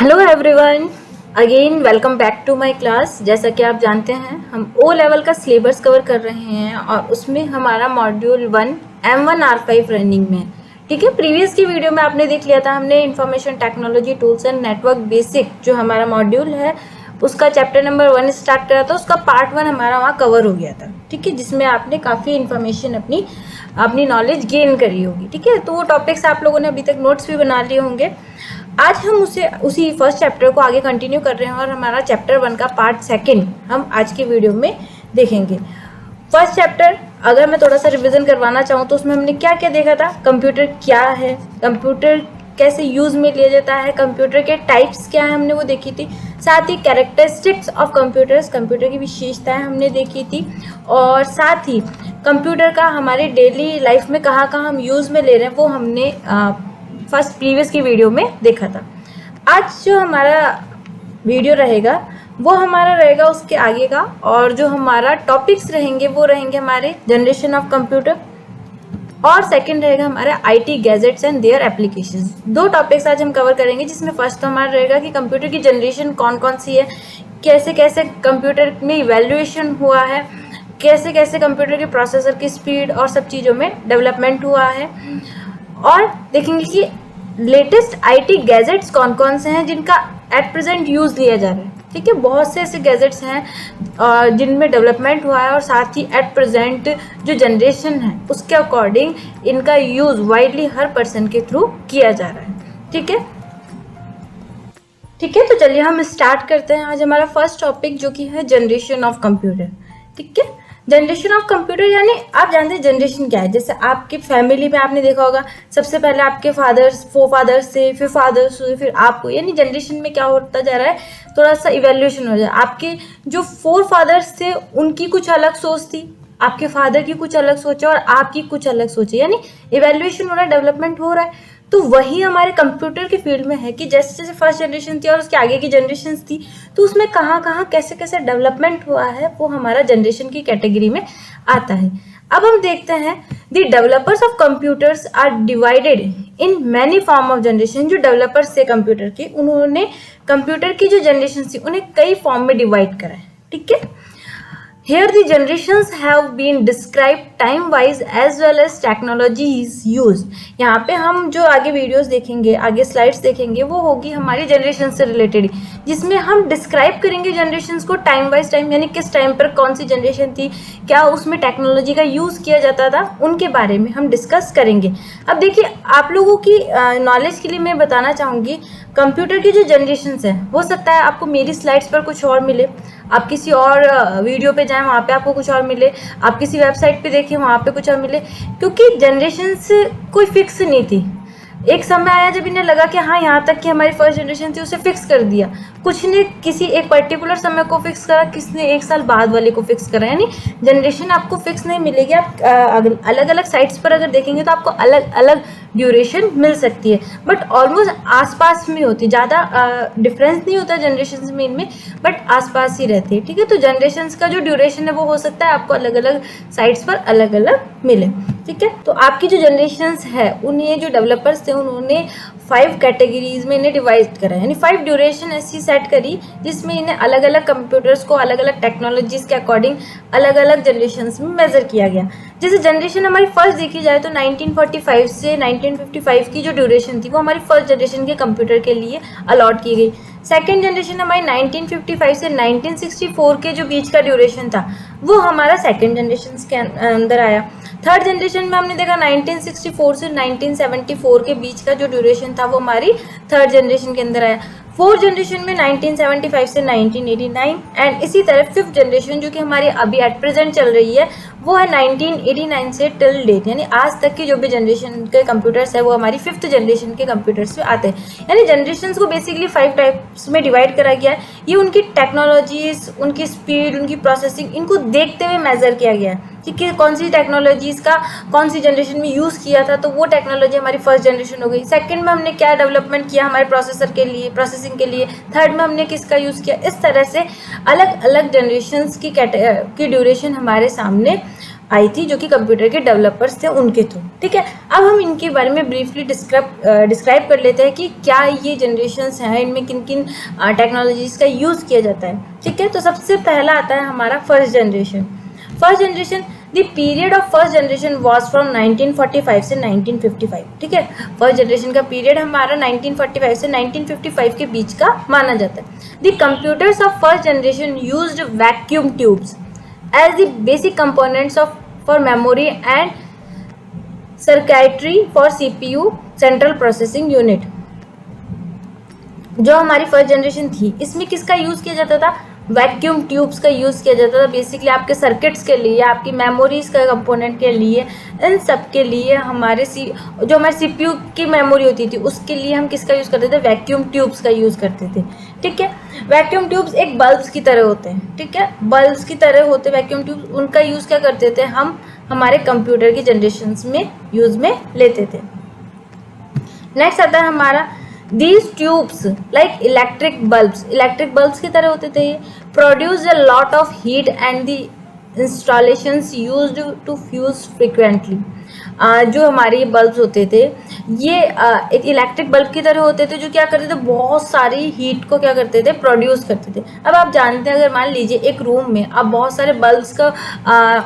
Hello everyone, again welcome back to my class. जैसा कि आप जानते हैं हम ओ लेवल का सिलेबस कवर कर रहे हैं और उसमें हमारा मॉड्यूल 1 M1R5 रनिंग में है। ठीक है, प्रीवियस की वीडियो में आपने देख लिया था, हमने information technology tools and network basic जो हमारा मॉड्यूल है उसका चैप्टर नंबर 1 स्टार्ट करा था। उसका पार्ट 1 हमारा वहाँ कवर हो गया था। ठीक है, जिसमें आपने काफ़ी इन्फॉर्मेशन अपनी नॉलेज गेन करी होगी। ठीक है, तो वो टॉपिक्स आप लोगों ने अभी तक नोट्स भी बना लिए होंगे। आज हम उसी फर्स्ट चैप्टर को आगे कंटिन्यू कर रहे हैं और हमारा चैप्टर 1 का पार्ट 2 हम आज की वीडियो में देखेंगे। फर्स्ट चैप्टर अगर मैं थोड़ा सा रिवीजन करवाना चाहूँ तो उसमें हमने क्या क्या देखा था, कंप्यूटर क्या है, कंप्यूटर कैसे यूज़ में लिया जाता है, कंप्यूटर के टाइप्स क्या है हमने वो देखी थी। साथ ही कैरेक्टरिस्टिक्स ऑफ कंप्यूटर्स, कंप्यूटर की विशेषताएं हमने देखी थी। और साथ ही कंप्यूटर का हमारे डेली लाइफ में कहाँ कहाँ हम यूज़ में ले रहे हैं वो हमने फर्स्ट प्रीवियस की वीडियो में देखा था। आज जो हमारा वीडियो रहेगा वो हमारा रहेगा उसके आगे का, और जो हमारा टॉपिक्स रहेंगे वो रहेंगे हमारे जनरेशन ऑफ कंप्यूटर और सेकंड रहेगा हमारा IT gadgets and their applications. दो टॉपिक्स आज हम कवर करेंगे, जिसमें फर्स्ट तो हमारा रहेगा कि कंप्यूटर की जनरेशन कौन कौन सी है, कैसे कैसे कंप्यूटर में इवैल्यूएशन हुआ है, कैसे कैसे कंप्यूटर के प्रोसेसर की स्पीड और सब चीज़ों में डेवलपमेंट हुआ है, और देखेंगे कि लेटेस्ट आईटी गैजेट्स कौन कौन से हैं जिनका एट प्रेजेंट यूज़ लिया जा रहा है। ठीक है, बहुत से ऐसे गैजेट्स हैं जिनमें डेवलपमेंट हुआ है और साथ ही एट प्रेजेंट जो जनरेशन है उसके अकॉर्डिंग इनका यूज़ वाइडली हर पर्सन के थ्रू किया जा रहा है। ठीक है, तो चलिए हम स्टार्ट करते हैं। आज हमारा फर्स्ट टॉपिक जो कि है जनरेशन ऑफ कंप्यूटर। ठीक है, जनरेशन ऑफ कंप्यूटर यानी आप जानते हैं जनरेशन क्या है। जैसे आपकी फैमिली में आपने देखा होगा, सबसे पहले आपके फोर फादर्स से, फिर फादर्स हुए, फिर आपको, यानी जनरेशन में क्या होता जा रहा है, थोड़ा सा इवेल्यूशन हो जाए। आपके जो फोर फादर्स थे उनकी कुछ अलग सोच थी, आपके फादर की कुछ अलग सोच है और आपकी कुछ अलग सोच है, यानी इवेल्यूशन हो रहा है, डेवलपमेंट हो रहा है। तो वही हमारे कंप्यूटर के फील्ड में है कि जैसे जैसे फर्स्ट जनरेशन थी और उसके आगे की जनरेशन थी तो उसमें कहाँ कहाँ कैसे कैसे डेवलपमेंट हुआ है वो हमारा जनरेशन की कैटेगरी में आता है। अब हम देखते हैं the developers of computers are divided in many form of generation. जो डेवलपर्स थे कंप्यूटर के, उन्होंने कंप्यूटर की जो जनरेशन थी उन्हें कई फॉर्म में डिवाइड करा है। ठीक है, here the generations have been described time wise as well as technologies used। यहाँ पे हम जो आगे वीडियोस देखेंगे, आगे स्लाइड्स देखेंगे, वो होगी हमारी जनरेशन से रिलेटेड, जिसमें हम डिस्क्राइब करेंगे जनरेशन्स को टाइम वाइज टाइम, यानी किस टाइम पर कौन सी जनरेशन थी, क्या उसमें टेक्नोलॉजी का यूज़ किया जाता था, उनके बारे में हम डिस्कस करेंगे। अब देखिए, आप लोगों की नॉलेज के लिए मैं बताना चाहूँगी, कंप्यूटर की जो जनरेशन्स है, हो सकता है आपको मेरी स्लाइड्स पर कुछ और मिले, आप किसी और वीडियो पे जाएं वहाँ पे आपको कुछ और मिले, आप किसी वेबसाइट पे देखें वहाँ पे कुछ और मिले, क्योंकि जनरेशन्स कोई फिक्स नहीं थी। एक समय आया जब इन्हें लगा कि हाँ, यहाँ तक कि हमारी फर्स्ट जनरेशन थी उसे फिक्स कर दिया। कुछ ने किसी एक पर्टिकुलर समय को फिक्स करा, किसने एक साल बाद वाले को फिक्स करा, यानी जनरेशन आपको फिक्स नहीं मिलेगी। आप अलग अलग साइट्स पर अगर देखेंगे तो आपको अलग अलग ड्यूरेशन मिल सकती है, बट ऑलमोस्ट आसपास में होती है, ज़्यादा डिफरेंस नहीं होता जनरेशन में इनमें, बट आसपास ही रहती है। ठीक है, तो जनरेशन का जो ड्यूरेशन है वो हो सकता है आपको अलग अलग साइट्स पर अलग अलग मिले। ठीक है, तो आपकी जो जनरेशन्स है उन्हें जो डेवलपर्स थे उन्होंने 5 कैटेगरीज में इन्हें डिवाइड करा, यानी 5 ड्यूरेशन ऐसी सेट करी जिसमें इन्हें अलग अलग कंप्यूटर्स को अलग अलग टेक्नोलॉजीज के अकॉर्डिंग अलग अलग जनरेशन्स में मेजर किया गया। जैसे जनरेशन हमारी फर्स्ट देखी जाए तो 1945 से 1955 की जो ड्यूरेशन थी वो हमारी फर्स्ट जनरेशन के कंप्यूटर के लिए अलॉट की गई। सेकेंड जनरेशन हमारी 1955 से 1964 के जो बीच का ड्यूरेशन था वो हमारा सेकेंड जनरेशन के अंदर आया। थर्ड जनरेशन में हमने देखा 1964 से 1974 के बीच का जो ड्यूरेशन था वो हमारी थर्ड जनरेशन के अंदर आया। फोर्थ जनरेशन में 1975 से 1989 एंड इसी तरह फिफ्थ जनरेशन जो कि हमारी अभी एट प्रेजेंट चल रही है वो है 1989 से टिल डेट, यानी आज तक की जो भी जनरेशन के कंप्यूटर्स है वो हमारी फिफ्थ जनरेशन के कंप्यूटर्स में आते हैं। यानी जनरेशन्स को बेसिकली 5 टाइप्स में डिवाइड करा गया है। ये उनकी टेक्नोलॉजीज, उनकी स्पीड, उनकी प्रोसेसिंग, इनको देखते हुए मेजर किया गया है। ठीक है, कौन सी टेक्नोलॉजीज का कौन सी जनरेशन में यूज़ किया था तो वो टेक्नोलॉजी हमारी फर्स्ट जनरेशन हो गई। सेकंड में हमने क्या डेवलपमेंट किया हमारे प्रोसेसर के लिए, प्रोसेसिंग के लिए। थर्ड में हमने किसका यूज़ किया। इस तरह से अलग अलग जनरेशन्स की ड्यूरेशन हमारे सामने आई थी, जो कि कंप्यूटर के डेवलपर्स थे उनके थ्रू। ठीक है, अब हम इनके बारे में ब्रीफली डिस्क्राइब कर लेते हैं कि क्या ये जनरेशन्स हैं, इनमें किन किन टेक्नोलॉजीज़ का यूज़ किया जाता है। ठीक है, तो सबसे पहला आता है हमारा first generation. First generation, the period of first generation was from 1945 से 1955। ठीक है, फर्स्ट जनरेशन का पीरियड हमारा 1945 से 1955 के बीच का माना जाता है। The computers of first generation used vacuum tubes as the basic components of for memory and circuitry for CPU central processing unit। जो हमारी फर्स्ट जनरेशन थी, इसमें किसका यूज़ किया जाता था? वैक्यूम ट्यूब्स का यूज़ किया जाता था। बेसिकली आपके सर्किट्स के लिए, आपकी मेमोरीज का कंपोनेंट के लिए, इन सब के लिए हमारे जो हमारे CPU की मेमोरी होती थी उसके लिए हम किसका यूज़ करते थे? वैक्यूम ट्यूब्स का यूज़ करते थे। ठीक है, वैक्यूम ट्यूब्स एक बल्ब्स की तरह होते हैं। ठीक है, बल्ब्स की तरह होते वैक्यूम ट्यूब्स, उनका यूज़ क्या करते थे हम? हमारे कंप्यूटर की जनरेशन्स में यूज़ में लेते थे। नेक्स्ट आता है हमारा These tubes like electric bulbs की तरह होते थे। ये produce a lot of heat and the installations used to fuse frequently। जो हमारे ये बल्ब्स होते थे, ये एक इलेक्ट्रिक बल्ब की तरह होते थे, जो क्या करते थे? बहुत सारी हीट को क्या करते थे? प्रोड्यूस करते थे। अब आप जानते हैं, अगर मान लीजिए एक रूम में आप बहुत सारे बल्ब्स का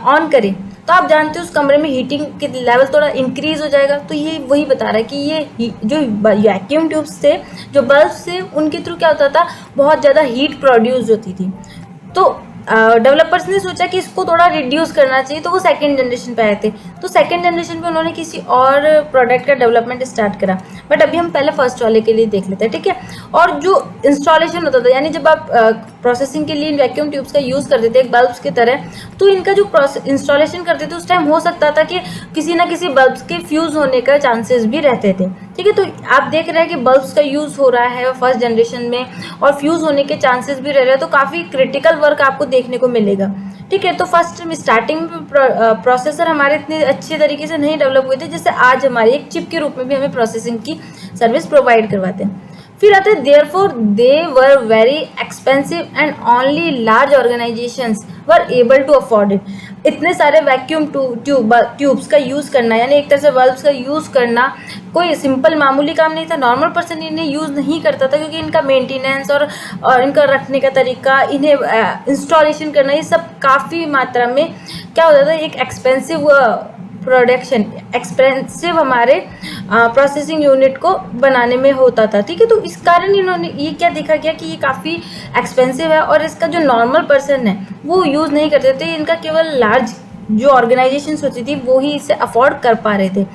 ऑन करें, तो आप जानते हो उस कमरे में हीटिंग के लेवल थोड़ा इंक्रीज हो जाएगा। तो ये वही बता रहा है कि ये जो वैक्यूम ट्यूब्स थे, जो बल्ब्स थे, उनके थ्रू क्या होता था? बहुत ज़्यादा हीट प्रोड्यूस होती थी। तो डेवलपर्स ने सोचा कि इसको थोड़ा रिड्यूस करना चाहिए, तो वो सेकंड जनरेशन पे आए थे। तो सेकंड जनरेशन पे उन्होंने किसी और प्रोडक्ट का डेवलपमेंट स्टार्ट करा, बट अभी हम पहले फर्स्ट वाले के लिए देख लेते हैं। ठीक है, और जो इंस्टॉलेशन होता था, यानी जब आप प्रोसेसिंग के लिए इन वैक्यूम ट्यूब्स का यूज़ करते थे एक बल्ब्स की तरह, तो इनका जो इंस्टॉलेशन करते थे उस टाइम हो सकता था कि किसी ना किसी बल्ब्स के फ्यूज़ होने का चांसेस भी रहते थे। ठीक है, तो आप देख रहे हैं कि बल्ब्स का यूज़ हो रहा है फर्स्ट जनरेशन में और फ्यूज़ होने के चांसेस भी रह रहे हैं, तो काफ़ी क्रिटिकल वर्क आपको देखने को मिलेगा। ठीक है, तो फर्स्ट में स्टार्टिंग में प्रोसेसर हमारे इतने अच्छे तरीके से नहीं डेवलप हुए थे, जैसे आज हमारे एक चिप के रूप में भी हमें प्रोसेसिंग की सर्विस प्रोवाइड करवाते हैं। फिर आते हैं therefore they were very expensive and only large organizations were able to afford it. इतने सारे वैक्यूम ट्यूब्स का यूज़ करना, यानी एक तरह से बल्ब्स का यूज़ करना कोई सिंपल मामूली काम नहीं था। नॉर्मल पर्सन इन्हें यूज़ नहीं करता था, क्योंकि इनका मेंटेनेंस और इनका रखने का तरीका, इन्हें इंस्टॉलेशन करना, ये सब काफ़ी मात्रा में क्या होता था? एक एक्सपेंसिव प्रोडक्शन, एक्सपेंसिव हमारे प्रोसेसिंग यूनिट को बनाने में होता था। ठीक है, तो इस कारण इन्होंने ये क्या देखा गया कि ये काफ़ी एक्सपेंसिव है और इसका जो नॉर्मल पर्सन है वो यूज़ नहीं करते थे। इनका केवल लार्ज जो ऑर्गेनाइजेशंस होती थी वो ही इसे अफोर्ड कर पा रहे थे।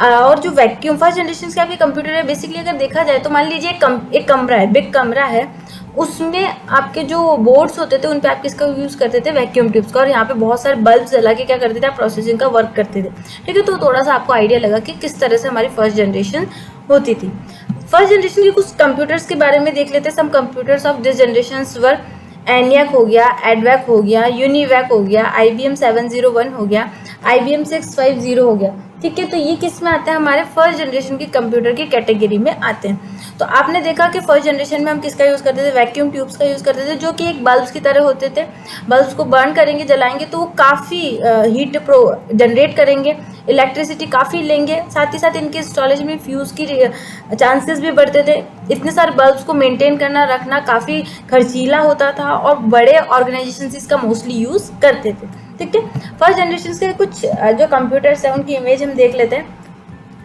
और जो वैक्यूम फर्स्ट जनरेशन के आपके कंप्यूटर है, बेसिकली अगर देखा जाए तो मान लीजिए एक कमरा है, बिग कमरा है, उसमें आपके जो बोर्ड्स होते थे उन पे आप किसका यूज़ करते थे? वैक्यूम ट्यूब्स का। और यहाँ पे बहुत सारे बल्ब जला के क्या करते थे? आप प्रोसेसिंग का वर्क करते थे। ठीक है, तो थोड़ा सा आपको आइडिया लगा कि किस तरह से हमारी फर्स्ट जनरेशन होती थी। फर्स्ट जनरेशन के कुछ कंप्यूटर्स के बारे में देख लेते हैं। Some computers of this generation were ENIAC हो गया, एडवैक हो गया, यूनिवैक हो गया, IBM 701 हो गया, IBM 650 हो गया। ठीक है, तो ये किस में आते हैं? हमारे फर्स्ट जनरेशन के कंप्यूटर की कैटेगरी में आते हैं। तो आपने देखा कि फर्स्ट जनरेशन में हम किसका यूज़ करते थे? वैक्यूम ट्यूब्स का यूज़ करते थे, जो कि एक बल्ब्स की तरह होते थे। बल्ब्स को बर्न करेंगे, जलाएंगे तो वो काफ़ी हीट जनरेट करेंगे, इलेक्ट्रिसिटी काफ़ी लेंगे, साथ ही साथ इनके इंस्टॉलेशन में फ्यूज़ की चांसेस भी बढ़ते थे। इतने सारे बल्ब्स को मेंटेन करना, रखना काफ़ी खर्चीला होता था और बड़े ऑर्गेनाइजेशन इसका मोस्टली यूज़ करते थे। ठीक है, फर्स्ट जनरेशन के कुछ जो कंप्यूटर्स हैं उनकी इमेज हम देख लेते हैं।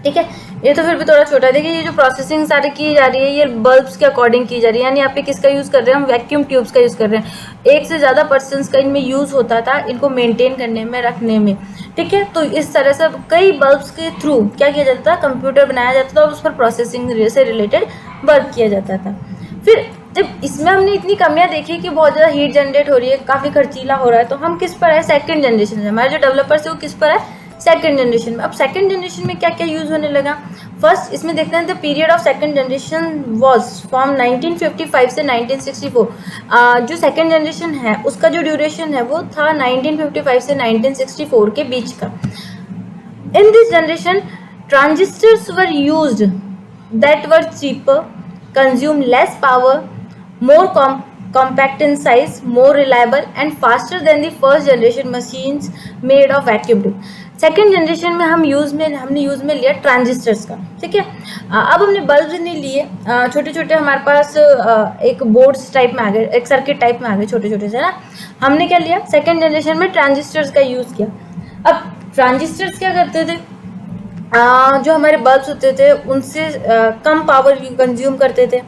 ठीक है, ये तो फिर भी थोड़ा छोटा है। देखिए, ये जो प्रोसेसिंग सारी की जा रही है ये बल्ब्स के अकॉर्डिंग की जा रही है, यानी यहाँ पे किसका यूज़ कर रहे हैं? हम वैक्यूम ट्यूब्स का यूज़ कर रहे हैं। एक से ज़्यादा पर्सन्स का इनमें यूज़ होता था, इनको मेंटेन करने में, रखने में। ठीक है, तो इस तरह से कई बल्ब्स के थ्रू क्या किया जाता था? कंप्यूटर बनाया जाता था और उस पर प्रोसेसिंग से रिलेटेड वर्क किया जाता था। फिर जब इसमें हमने इतनी कमियां देखी कि बहुत ज़्यादा हीट जनरेट हो रही है, काफ़ी खर्चीला हो रहा है, तो हम किस पर है? सेकंड जनरेशन में। हमारे जो डेवलपर्स है वो किस पर है? सेकंड जनरेशन में। अब सेकंड जनरेशन में क्या क्या यूज़ होने लगा? फर्स्ट इसमें देखते हैं the period of second generation was from 1955 से 1964। जो सेकंड जनरेशन है उसका जो ड्यूरेशन है वो था 1955 से 1964 के बीच का। इन this generation transistors were used that were cheaper, consume less power, more compact in size, more reliable and faster than the first generation machines made of vacuum tube. Second generation में हमने use में लिया transistors का, ठीक है। अब हमने bulb नहीं लिए, छोटे छोटे हमारे पास एक बोर्ड्स टाइप में आ गए, एक सर्किट टाइप में आ गए छोटे छोटे से ना। हमने क्या लिया, सेकेंड जनरेशन में ट्रांजिस्टर्स का यूज़ किया। अब ट्रांजिस्टर्स क्या करते थे, जो हमारे बल्ब्स होते थे उनसे कम पावर कंज्यूम करते थे,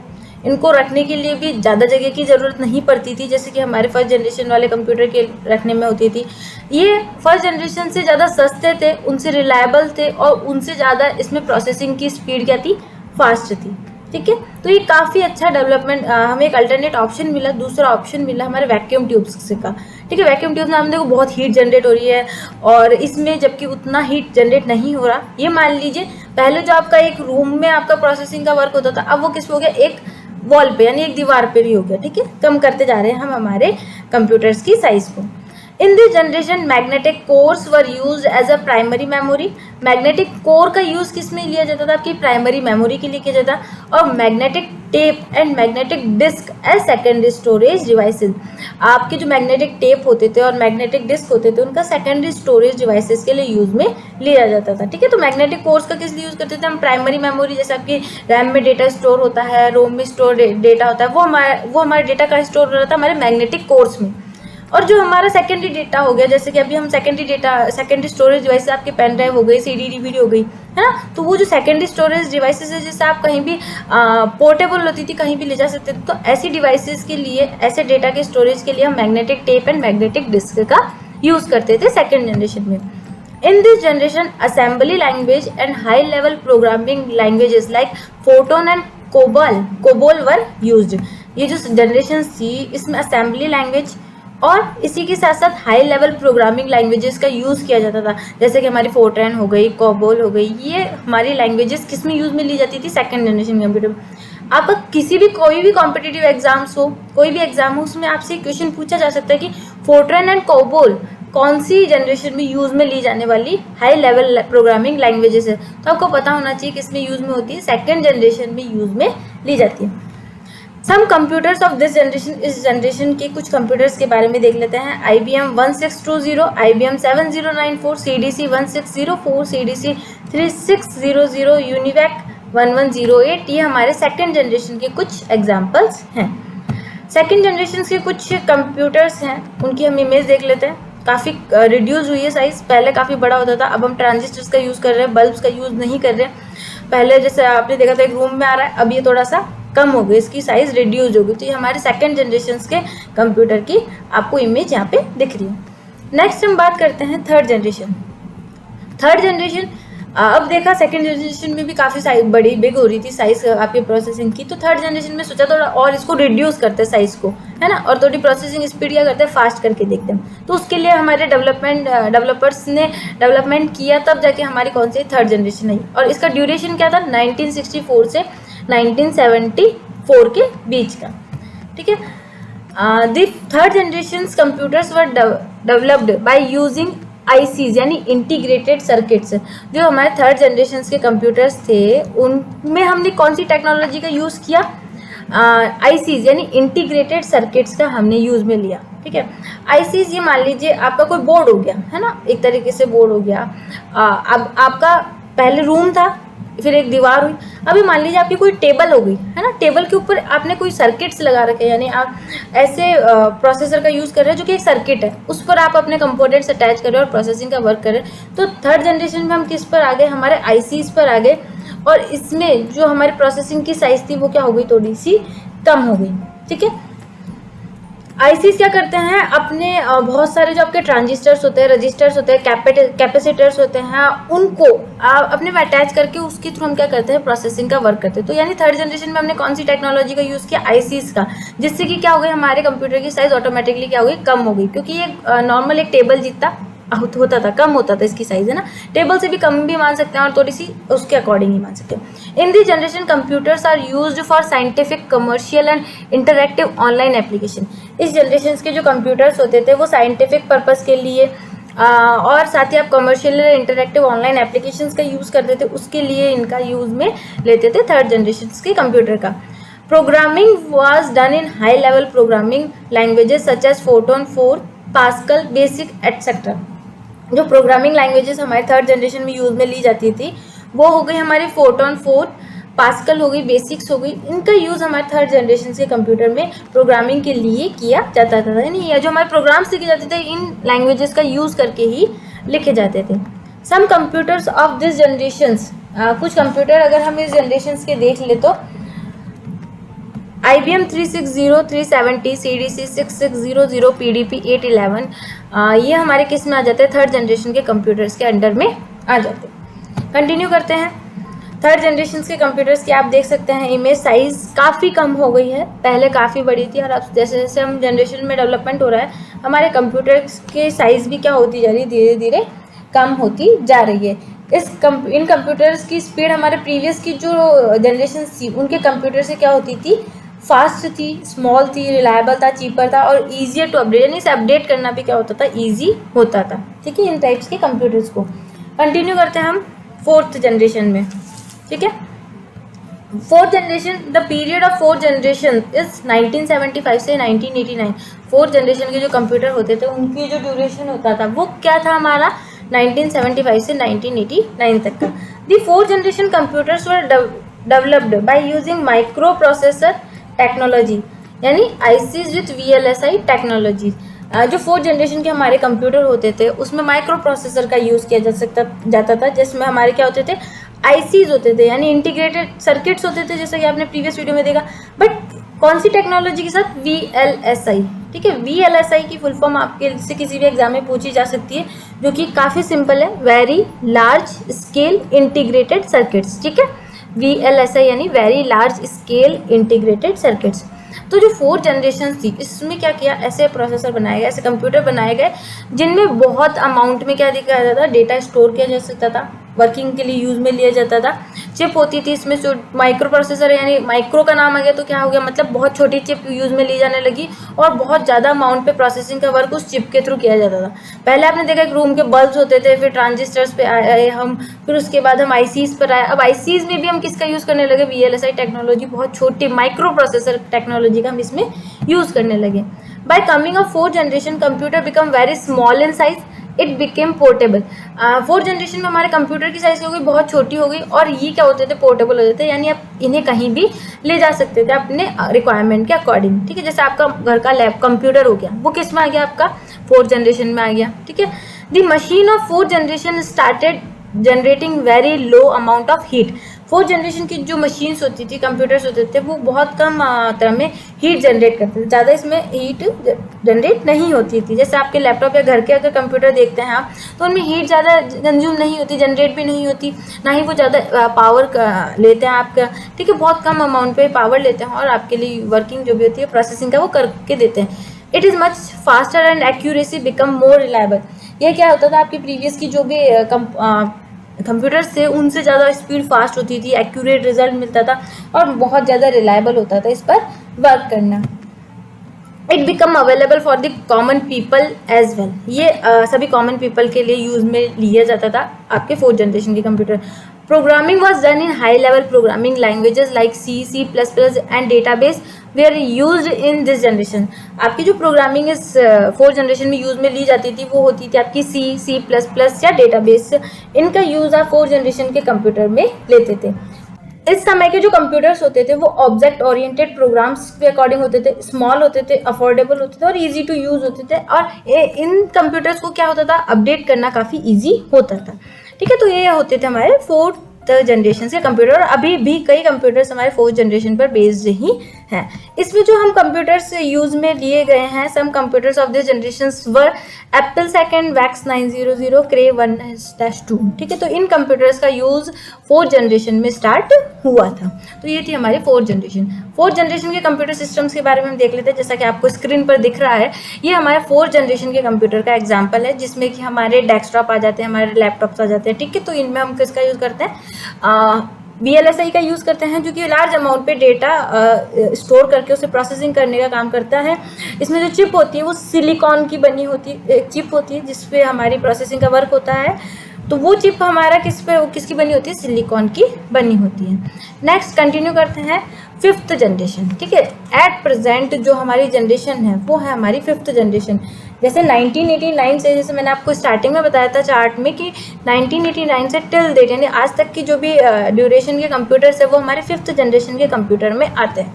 इनको रखने के लिए भी ज़्यादा जगह की ज़रूरत नहीं पड़ती थी, जैसे कि हमारे फर्स्ट जनरेशन वाले कंप्यूटर के रखने में होती थी। ये फर्स्ट जनरेशन से ज़्यादा सस्ते थे, उनसे रिलायबल थे और उनसे ज़्यादा इसमें प्रोसेसिंग की स्पीड क्या थी, फास्ट थी, ठीक है। तो ये काफ़ी अच्छा डेवलपमेंट, हमें एक अल्टरनेट ऑप्शन मिला, दूसरा ऑप्शन मिला हमारे वैक्यूम ट्यूब्स से का, ठीक है। वैक्यूम ट्यूब्स में हम देखो बहुत हीट जनरेट हो रही है और इसमें जबकि उतना हीट जनरेट नहीं हो रहा। ये मान लीजिए पहले जो आपका एक रूम में आपका प्रोसेसिंग का वर्क होता था, अब वो किस पे हो गया, एक वॉल पे यानी एक दीवार पे भी हो गया, ठीक है। कम करते जा रहे हैं हम हमारे कंप्यूटर्स की साइज को। In this generation magnetic cores were use as a primary memory. Magnetic core का यूज़ किस में लिया जाता था, आपकी प्राइमरी मेमोरी के लिए किया जाता, और magnetic tape and magnetic disk as secondary storage devices. आपके जो मैग्नेटिक टेप होते थे और मैग्नेटिक डिस्क होते थे उनका सेकेंडरी स्टोरेज डिवाइसेस के लिए यूज़ में लिया जाता था, ठीक है। तो मैग्नेटिक कोर्स का किस लिए यूज़ करते थे हम, प्राइमरी मेमोरी, जैसे आपकी रैम में डेटा स्टोर होता है, रोम में स्टोर डेटा होता है, वो हमारे डेटा का स्टोर हो रहा था हमारे मैग्नेटिक कोर्स में। और जो हमारा सेकेंडरी डेटा हो गया, जैसे कि अभी हम सेकेंडरी स्टोरेज डिवाइस, आपके पेन ड्राइव हो गई, CD DVD हो गई, है ना। तो वो जो सेकेंडरी स्टोरेज डिवाइसेस है, जिससे आप कहीं भी पोर्टेबल होती थी, कहीं भी ले जा सकते थे, तो ऐसी डिवाइसेस के लिए, ऐसे डेटा के स्टोरेज के लिए हम magnetic tape and magnetic disc का यूज़ करते थे सेकेंड जनरेशन में। In this generation, assembly language and high-level programming languages like Fortran and COBOL were used. ये जो जनरेशन थी इसमें असेंबली लैंग्वेज और इसी के साथ साथ हाई लेवल प्रोग्रामिंग लैंग्वेजेस का यूज़ किया जाता था, जैसे कि हमारी फोर्ट्रैन हो गई, COBOL हो गई। ये हमारी लैंग्वेजेस किस में यूज़ में ली जाती थी, सेकेंड जनरेशन कंप्यूटर में। आपका कोई भी कॉम्पिटिटिव एग्जाम्स हो, कोई भी एग्जाम हो, उसमें आपसे क्वेश्चन पूछा जा सकता है कि फोर्ट्रैन एंड COBOL कौन सी जनरेशन में यूज़ में ली जाने वाली हाई लेवल प्रोग्रामिंग लैंग्वेजेस है। तो आपको पता होना चाहिए किस में यूज़ में होती है, सेकेंड जनरेशन में यूज़ में ली जाती है। सम कंप्यूटर्स ऑफ दिस जनरेशन, इस जनरेशन के कुछ कंप्यूटर्स के बारे में देख लेते हैं। IBM 1620, IBM 7094, CDC 1604, CDC 3600, UNIVAC 1108, ये हमारे सेकेंड जनरेशन के कुछ एग्जाम्पल्स हैं। सेकेंड जनरेशन के कुछ कंप्यूटर्स हैं, उनकी हम इमेज देख लेते हैं। काफ़ी रिड्यूस हुई है साइज़, पहले काफ़ी बड़ा होता था, अब हम ट्रांजिस्टर्स का यूज़ कर रहे हैं, बल्ब्स का यूज़ नहीं कर रहे हैं। पहले जैसे आपने देखा था एक रूम में आ रहा है, अब ये थोड़ा सा कम हो गई, इसकी साइज़ रिड्यूस हो गई। तो ये हमारे सेकेंड जनरेशन के कंप्यूटर की आपको इमेज यहाँ पे दिख रही है। नेक्स्ट हम बात करते हैं थर्ड जनरेशन। अब देखा सेकेंड जनरेशन में भी काफ़ी साइज बिग हो रही थी साइज़ आपकी प्रोसेसिंग की, तो थर्ड जनरेशन में सोचा थोड़ा और इसको रिड्यूस करते हैं साइज़ को, है ना, और थोड़ी प्रोसेसिंग स्पीड क्या करते हैं, फास्ट करके देखते हैं। तो उसके लिए हमारे डेवलपर्स ने डेवलपमेंट किया, तब जाके हमारी कौन सी थर्ड जनरेशन आई। और इसका ड्यूरेशन क्या था, 1964 से 1974 के बीच का, ठीक है। The third generation computers were developed by using ICs यानी इंटीग्रेटेड सर्किट्स। जो हमारे थर्ड जनरेशन के कंप्यूटर्स थे उनमें हमने कौन सी टेक्नोलॉजी का यूज़ किया, ICs यानी इंटीग्रेटेड सर्किट्स का हमने यूज़ में लिया, ठीक है। ICs, ये मान लीजिए आपका कोई बोर्ड हो गया, है ना, एक तरीके से बोर्ड हो गया। अब आपका पहले रूम था, फिर एक दीवार हुई, अभी मान लीजिए आपकी कोई टेबल हो गई, है ना, टेबल के ऊपर आपने कोई सर्किट्स लगा रखे हैं, यानी आप ऐसे प्रोसेसर का यूज़ कर रहे हैं जो कि एक सर्किट है, उस पर आप अपने कंपोनेंट्स अटैच कर रहे हैं और प्रोसेसिंग का वर्क कर रहे हैं। तो थर्ड जनरेशन में हम किस पर आ गए, हमारे ICs पर आ गए, और इसमें जो हमारी प्रोसेसिंग की साइज़ थी वो क्या हो गई, थोड़ी सी कम हो गई, ठीक है। ICs क्या करते हैं, अपने बहुत सारे जो आपके ट्रांजिस्टर्स होते हैं, रजिस्टर्स होते हैं, कैपेसिटर्स होते हैं, उनको अपने में अटैच करके उसके थ्रू हम क्या करते हैं, प्रोसेसिंग का वर्क करते हैं। तो यानी थर्ड जनरेशन में हमने कौन सी टेक्नोलॉजी का यूज़ किया, ICs का, जिससे कि क्या हो गई, हमारे कंप्यूटर की साइज़ ऑटोमेटिकली क्या हो गई, कम हो गई। क्योंकि ये नॉर्मल एक टेबल जितना होता था, कम होता था इसकी साइज़, है ना, टेबल से भी कम भी मान सकते हैं और थोड़ी सी उसके अकॉर्डिंग ही मान सकते हैं। In this generation computers are used for scientific, commercial and interactive online application. इस जनरेशन के जो कंप्यूटर्स होते थे वो साइंटिफिक पर्पज़ के लिए और साथ ही आप कमर्शियल और इंटरैक्टिव ऑनलाइन एप्लीकेशंस का यूज़ करते थे, उसके लिए इनका यूज़ में लेते थे थर्ड जनरेशन के कंप्यूटर का। Programming was done in high level programming languages such as Fortran 4, Pascal, Basic etc. जो प्रोग्रामिंग लैंग्वेजेस हमारे थर्ड जनरेशन में यूज़ में ली जाती थी वो हो गई हमारी फोर्ट्रॉन 4, पास्कल हो गई, बेसिक्स हो गई। इनका यूज़ हमारे थर्ड जनरेशन के कंप्यूटर में प्रोग्रामिंग के लिए किया जाता था, यानी ये जो हमारे प्रोग्राम्स लिखे जाते थे इन लैंग्वेजेस का यूज़ करके ही लिखे जाते थे। सम कंप्यूटर्स ऑफ दिस जनरेशन्स, कुछ कंप्यूटर अगर हम इस जनरेशन के देख ले तो IBM 360, 370, CDC 6600, PDP 811, ये हमारे किस में आ जाते हैं, थर्ड जनरेशन के कंप्यूटर्स के अंडर में आ जाते हैं। कंटिन्यू करते हैं। थर्ड जनरेशन के कंप्यूटर्स की आप देख सकते हैं इमेज साइज़ काफ़ी कम हो गई है, पहले काफ़ी बड़ी थी और अब जैसे जैसे हम जनरेशन में डेवलपमेंट हो रहा है हमारे कंप्यूटर्स के साइज़ भी क्या होती जा रही है, धीरे धीरे कम होती जा रही है। इन कंप्यूटर्स की स्पीड हमारे प्रीवियस की जो जनरेशन थी उनके कंप्यूटर से क्या होती थी, फास्ट थी, स्मॉल थी, रिलायबल था, चीपर था और ईजियर टू अपडेट, यानी इसे अपडेट करना भी क्या होता था, ईजी होता था। ठीक है, इन टाइप्स के कंप्यूटर्स को कंटिन्यू करते हैं हम फोर्थ जनरेशन में। ठीक है, fourth generation, the period of fourth generation is 1975 से 1989। फोर्थ जनरेशन के जो कंप्यूटर होते थे उनकी जो ड्यूरेशन होता था वो क्या था हमारा, 1975 से 1989 तक का। The fourth generation computers were developed by using micro processor technology, यानी ICs विथ VLSI टेक्नोलॉजी। जो फोर्थ जनरेशन के हमारे कंप्यूटर होते थे उसमें माइक्रो प्रोसेसर का यूज़ किया जाता था, जिसमें हमारे क्या होते थे, ICs होते थे, यानी इंटीग्रेटेड सर्किट्स होते थे, जैसा कि आपने प्रीवियस वीडियो में देखा। बट कौन सी टेक्नोलॉजी के साथ, VLSI। ठीक है, VLSI की फुल फॉर्म आपके से किसी भी एग्जाम में पूछी जा सकती है, जो कि काफ़ी सिंपल है, very large scale integrated circuits. ठीक है, VLSI यानी very large scale integrated circuits. तो जो फोर्थ जनरेशन थी इसमें क्या किया, ऐसे प्रोसेसर बनाए गए, ऐसे कंप्यूटर बनाए गए जिनमें बहुत अमाउंट में क्या दिया जाता था, डेटा स्टोर किया जा सकता था, वर्किंग के लिए यूज़ में लिया जाता था। चिप होती थी इसमें, जो माइक्रो प्रोसेसर यानी माइक्रो का नाम आ गया तो क्या हो गया, मतलब बहुत छोटी चिप यूज़ में ली जाने लगी और बहुत ज़्यादा अमाउंट पे प्रोसेसिंग का वर्क उस चिप के थ्रू किया जाता था। पहले आपने देखा एक रूम के बल्ब्स होते थे, फिर ट्रांजिस्टर्स पे आए हम, फिर उसके बाद हम ICs पर आए। अब ICs में भी हम किसका यूज़ करने लगे, VLSI टेक्नोलॉजी, बहुत छोटी माइक्रो प्रोसेसर टेक्नोलॉजी का हम इसमें यूज़ करने लगे। Bye coming of fourth generation computer become very small in size, it became portable. Fourth generation में हमारे कंप्यूटर की साइज़ हो गई बहुत छोटी हो गई और ये क्या होते थे, पोर्टेबल होते थे, यानी आप इन्हें कहीं भी ले जा सकते थे अपने रिक्वायरमेंट के अकॉर्डिंग। ठीक है, जैसे आपका घर का लैब कंप्यूटर हो गया, वो किस में आ गया, आपका फोर्थ जनरेशन में आ गया। ठीक है, the machine of fourth generation started generating very low amount of heat. Fourth generation की जो मशीन्स होती थी, कंप्यूटर्स होते थे, वो बहुत कम मात्रा में हीट जनरेट करते थे, ज़्यादा इसमें हीट जनरेट नहीं होती थी। जैसे आपके लैपटॉप या घर के अगर कंप्यूटर देखते हैं आप, तो उनमें हीट ज़्यादा कंज्यूम नहीं होती, जनरेट भी नहीं होती, ना ही वो ज़्यादा पावर लेते हैं आपका। ठीक है, बहुत कम अमाउंट पे पावर लेते हैं और आपके लिए वर्किंग जो भी होती है प्रोसेसिंग का वो करके देते हैं। It is much faster and accuracy become more reliable. ये क्या होता था, आपकी प्रीवियस की जो भी कंप्यूटर्स थे उनसे ज़्यादा स्पीड फास्ट होती थी, एक्यूरेट रिजल्ट मिलता था और बहुत ज़्यादा रिलायबल होता था इस पर वर्क करना। It become available for the common people as well. ये सभी कॉमन पीपल के लिए यूज़ में लिया जाता था आपके फोर्थ जनरेशन के computer. Programming was done in high level programming languages like C++ and database were used in this generation. आपकी जो प्रोग्रामिंग इस फोर्थ जनरेशन में यूज़ में ली जाती थी वो होती थी आपकी C++ या डेटाबेस। इनका यूज़ आप फोर्थ जनरेशन के कंप्यूटर में लेते थे। इस समय के जो कंप्यूटर्स होते थे वो ऑब्जेक्ट ओरिएंटेड प्रोग्राम्स के अकॉर्डिंग होते थे, स्मॉल होते थे, अफोर्डेबल होते थे और इजी टू यूज़ होते थे और इन कंप्यूटर्स को क्या होता था, अपडेट करना काफ़ी इजी होता था। ठीक है, तो ये होते थे हमारे फोर्थ जनरेशन के कंप्यूटर और अभी भी कई कंप्यूटर्स हमारे फोर्थ जनरेशन पर बेस्ड ही हैं। इसमें जो हम कंप्यूटर्स यूज़ में लिए गए हैं, some computers of this generations were Apple second, VAX 900, Cray 1-2। ठीक है, तो इन कंप्यूटर्स का यूज़ फोर्थ जनरेशन में स्टार्ट हुआ था। तो ये थी हमारी फोर्थ जनरेशन। फोर्थ जनरेशन के कंप्यूटर सिस्टम्स के बारे में हम देख लेते हैं। जैसा कि आपको स्क्रीन पर दिख रहा है, ये हमारे फोर्थ जनरेशन के कंप्यूटर का एग्जाम्पल है, जिसमें कि हमारे डेस्कटॉप आ जाते हैं, हमारे लैपटॉप्स आ जाते हैं। ठीक है, तो इनमें हम किसका यूज़ करते हैं, VLSI का यूज़ करते हैं, जो कि लार्ज अमाउंट पे डेटा स्टोर करके उसे प्रोसेसिंग करने का काम करता है। इसमें जो चिप होती है वो सिलिकॉन की बनी होती है, एक चिप होती है जिस पे हमारी प्रोसेसिंग का वर्क होता है। तो वो चिप हमारा किसकी बनी होती है, सिलिकॉन की बनी होती है। नेक्स्ट कंटिन्यू करते हैं, 5th जनरेशन। ठीक है, एट प्रेजेंट जो हमारी जनरेशन है वो है हमारी 5th जनरेशन। जैसे 1989 से, जैसे मैंने आपको स्टार्टिंग में बताया था चार्ट में कि 1989 से टिल डेट यानी आज तक की जो भी ड्यूरेशन के कंप्यूटर्स है वो हमारे 5th जनरेशन के कंप्यूटर में आते हैं।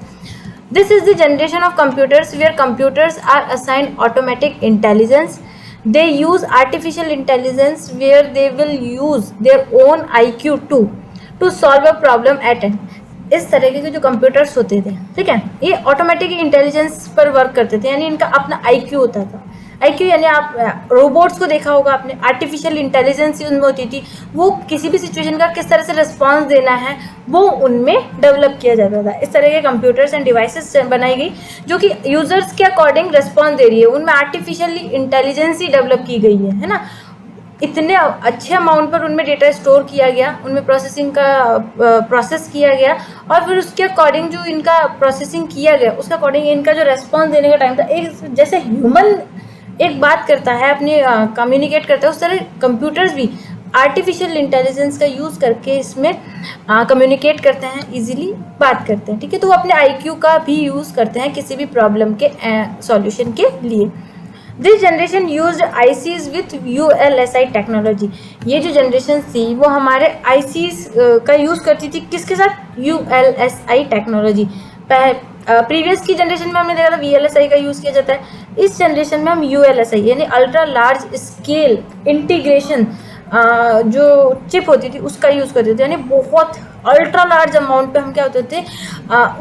This is the generation of computers where computers are assigned automatic intelligence. They use artificial intelligence where they will use their own IQ to solve a problem at hand. इस तरीके के जो computers होते थे, ठीक है, ये ऑटोमेटिक इंटेलिजेंस पर वर्क करते थे, यानी इनका अपना IQ होता था। IQ यानी आप रोबोट्स को देखा होगा आपने, आर्टिफिशियल इंटेलिजेंस उनमें होती थी, वो किसी भी सिचुएशन का किस तरह से रिस्पॉन्स देना है वो उनमें डेवलप किया जाता था। इस तरह के कंप्यूटर्स एंड डिवाइसेस बनाई गई जो कि यूजर्स के अकॉर्डिंग रिस्पॉन्स दे रही है, उनमें आर्टिफिशियली इंटेलिजेंस ही डेवलप की गई है ना। इतने अच्छे अमाउंट पर उनमें डेटा स्टोर किया गया, उनमें प्रोसेसिंग का प्रोसेस किया गया, और फिर उसके अकॉर्डिंग जो इनका प्रोसेसिंग किया गया उसके अकॉर्डिंग इनका जो रेस्पॉन्स देने का टाइम था, एक जैसे ह्यूमन एक बात करता है अपनी कम्युनिकेट करता है, उस तरह कंप्यूटर्स भी आर्टिफिशियल इंटेलिजेंस का यूज़ करके इसमें कम्युनिकेट करते हैं, इजीली बात करते हैं। ठीक है, तो वो अपने IQ का भी यूज़ करते हैं किसी भी प्रॉब्लम के सॉल्यूशन के लिए। This generation used ICs with ULSI technology. ये जो जनरेशन थी वो हमारे ICs का यूज़ करती थी, किसके साथ, ULSI टेक्नोलॉजी। प्रीवियस की जनरेशन में हमने देखा था VLSI का यूज़ किया जाता है, इस जनरेशन में हम ULSI यानी अल्ट्रा लार्ज स्केल इंटीग्रेशन जो चिप होती थी उसका यूज़ करते थे, यानी बहुत अल्ट्रा लार्ज अमाउंट पे हम क्या होते थे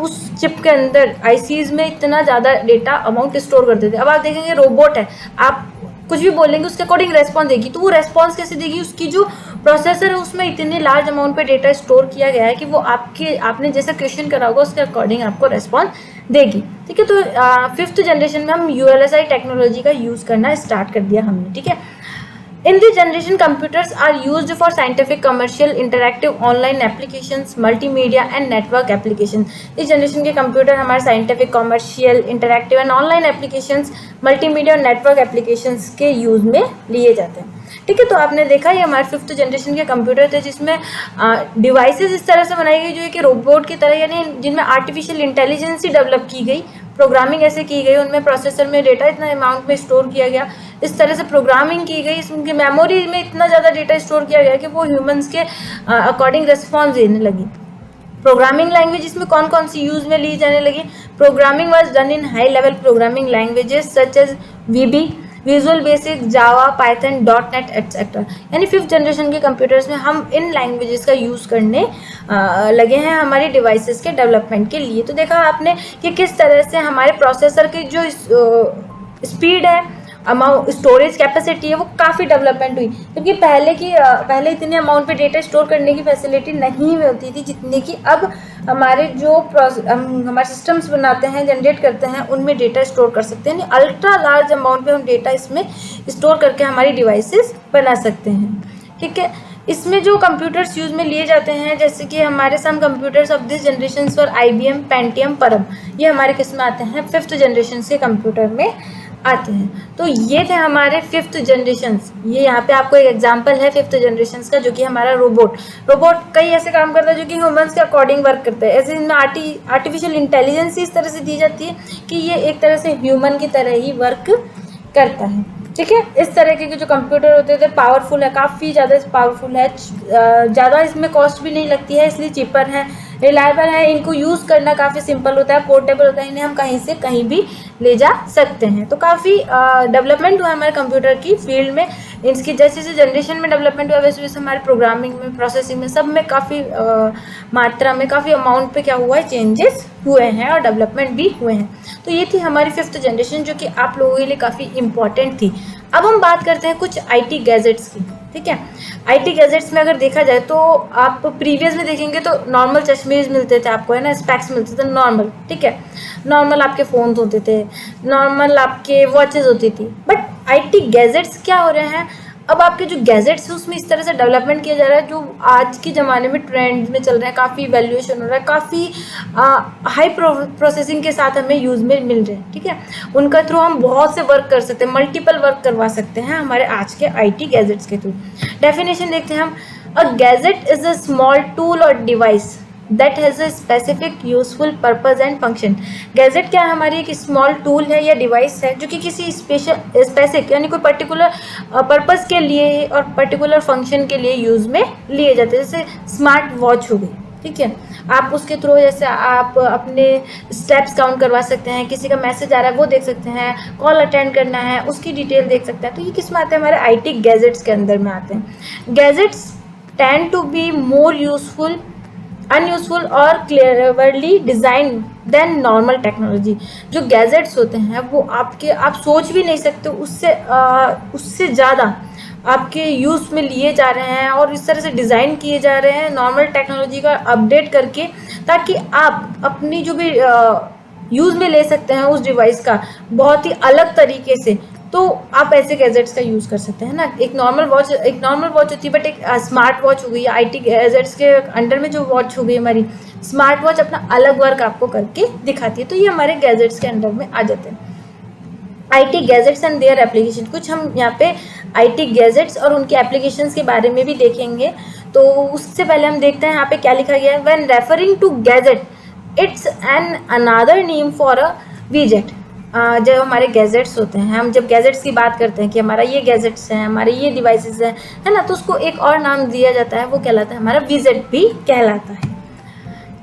उस चिप के अंदर ICs में इतना ज़्यादा डेटा अमाउंट स्टोर करते थे। अब आप देखेंगे रोबोट है, आप कुछ भी बोलेंगे उसके अकॉर्डिंग रेस्पॉन्स देगी, तो वो रेस्पॉन्स कैसे देगी, उसकी जो प्रोसेसर है उसमें इतने लार्ज अमाउंट पे डेटा स्टोर किया गया है कि वो आपने जैसा क्वेश्चन करा होगा उसके अकॉर्डिंग आपको रेस्पॉन्स देगी। ठीक है, तो 5th जनरेशन में हम ULSI टेक्नोलॉजी का यूज़ करना स्टार्ट कर दिया हमने। ठीक है, In this generation, computers are used for scientific, commercial, interactive, online applications, multimedia and network applications. इस जनरेशन के कंप्यूटर हमारे scientific, commercial, interactive and online applications, multimedia और नेटवर्क एप्लीकेशंस के यूज़ में लिए जाते हैं। ठीक है, तो आपने देखा ये हमारे 5th जनरेशन के कंप्यूटर थे जिसमें डिवाइसेस इस तरह से बनाई गई जो कि रोबोट की तरह, यानी जिनमें आर्टिफिशियल इंटेलिजेंस ही डेवलप की गई, प्रोग्रामिंग ऐसे की गई, उनमें प्रोसेसर में डेटा इतना अमाउंट में स्टोर किया गया, इस तरह से प्रोग्रामिंग की गई, उनकी मेमोरी में इतना ज़्यादा डेटा स्टोर किया गया कि वो ह्यूमंस के अकॉर्डिंग रिस्पॉन्स देने लगी। प्रोग्रामिंग लैंग्वेज इसमें कौन कौन सी यूज़ में ली जाने लगी, programming was done in high level programming languages such as VB, Visual Basic, Java, Python, .NET etcetera. यानी 5th जनरेशन के कंप्यूटर्स में हम इन लैंग्वेजेस का यूज़ करने लगे हैं हमारी डिवाइसेस के डेवलपमेंट के लिए। तो देखा आपने कि किस तरह से हमारे प्रोसेसर की जो स्पीड है, अमाउंट स्टोरेज कैपेसिटी है, वो काफ़ी डेवलपमेंट हुई, क्योंकि पहले इतने अमाउंट पे डेटा स्टोर करने की फैसिलिटी नहीं होती थी जितनी कि अब हमारे जो हमारे सिस्टम्स बनाते हैं, जनरेट करते हैं, उनमें डेटा स्टोर कर सकते हैं। यानी अल्ट्रा लार्ज अमाउंट पे हम डेटा इसमें स्टोर करके हमारी डिवाइसेस बना सकते हैं। ठीक है, इसमें जो कंप्यूटर्स यूज़ में लिए जाते हैं, जैसे कि हमारे some computers of this generation for IBM, Pentium, Param, ये हमारे किस में आते हैं, 5th जनरेशन के कंप्यूटर में आते हैं। तो ये थे हमारे 5th जनरेशन्स। ये यहाँ पे आपको एक एग्जांपल है 5th जनरेशन्स का, जो कि हमारा रोबोट कई ऐसे काम करता है जो कि ह्यूमंस के अकॉर्डिंग वर्क करते हैं। ऐसे इनमें आर्टिफिशियल इंटेलिजेंस इस तरह से दी जाती है कि ये एक तरह से ह्यूमन की तरह ही वर्क करता है। ठीक है, इस तरह के जो कंप्यूटर होते थे पावरफुल है, काफ़ी ज़्यादा पावरफुल है, ज़्यादा इसमें कॉस्ट भी नहीं लगती है, इसलिए चीपर है, रिलायबल है, इनको यूज़ करना काफ़ी सिंपल होता है, पोर्टेबल होता है, इन्हें हम कहीं से कहीं भी ले जा सकते हैं। तो काफ़ी डेवलपमेंट हुआ हमारे कंप्यूटर की फील्ड में। इसकी जैसे जैसे जनरेशन में डेवलपमेंट हुआ वैसे वैसे हमारे प्रोग्रामिंग में, प्रोसेसिंग में, सब में काफ़ी मात्रा में, काफ़ी अमाउंट पे क्या हुआ है, चेंजेस हुए हैं और डेवलपमेंट भी हुए हैं। तो ये थी हमारी 5th जनरेशन जो कि आप लोगों के लिए काफ़ी इंपॉर्टेंट थी। अब हम बात करते हैं कुछ IT गैजेट्स की। ठीक है, IT गैजेट्स में अगर देखा जाए तो आप प्रीवियस में देखेंगे तो नॉर्मल चश्मे मिलते थे आपको, है ना, स्पेक्स मिलते थे नॉर्मल। ठीक है, नॉर्मल आपके फ़ोन होते थे, नॉर्मल आपके वॉचेस होती थी। बट IT गैजेट्स क्या हो रहे हैं, अब आपके जो गैजेट्स है उसमें इस तरह से डेवलपमेंट किया जा रहा है जो आज के ज़माने में ट्रेंड में चल रहा है, काफ़ी वैल्यूएशन हो रहा है, काफ़ी हाई प्रोसेसिंग के साथ हमें यूज़ में मिल रहे हैं, ठीक है। उनका थ्रू हम बहुत से वर्क कर सकते हैं, मल्टीपल वर्क करवा सकते हैं हमारे आज के IT गैजेट्स के थ्रू। डेफिनेशन देखते हैं हम, a gadget is a small tool और device that has a specific useful purpose and function. Gadget क्या है, हमारी एक स्मॉल टूल है या डिवाइस है जो कि किसी स्पेसिफिक यानी कोई पर्टिकुलर पर्पज़ के लिए और पर्टिकुलर फंक्शन के लिए यूज़ में लिए जाते हैं। जैसे स्मार्ट वॉच हो गई, ठीक है, आप उसके थ्रू जैसे आप अपने स्टेप्स काउंट करवा सकते हैं, किसी का मैसेज आ रहा है वो देख सकते हैं, कॉल अटेंड करना है उसकी डिटेल देख सकते हैं। तो ये किस में आते हैं, हमारे IT गैजेट्स के अंदर में आते हैं। Gadgets tend to be more useful unusual और cleverly designed than normal technology. जो गैजेट्स होते हैं वो आपके आप सोच भी नहीं सकते उससे ज़्यादा आपके यूज़ में लिए जा रहे हैं और इस तरह से डिज़ाइन किए जा रहे हैं नॉर्मल टेक्नोलॉजी का अपडेट करके, ताकि आप अपनी जो भी यूज़ में ले सकते हैं उस डिवाइस का बहुत ही अलग तरीके से। तो आप ऐसे गैजेट्स का यूज़ कर सकते हैं ना। एक नॉर्मल वॉच होती है, बट एक स्मार्ट वॉच हो गई, IT गैजेट्स के अंडर में जो वॉच हो गई हमारी स्मार्ट वॉच, अपना अलग वर्क आपको करके दिखाती है। तो ये हमारे गैजेट्स के अंडर में आ जाते हैं। IT gadgets and their application, कुछ हम यहाँ पे IT गैजेट्स और उनके एप्लीकेशंस के बारे में भी देखेंगे। तो उससे पहले हम देखते हैं यहाँ पे क्या लिखा गया है। When referring to gadget it's an another name for a विजेट। जब हमारे गैजेट्स होते हैं, हम जब गैजेट्स की बात करते हैं कि हमारा ये गैजेट्स हैं, हमारे ये डिवाइसेस हैं, है ना, तो उसको एक और नाम दिया जाता है, वो कहलाता है हमारा विजेट भी कहलाता है।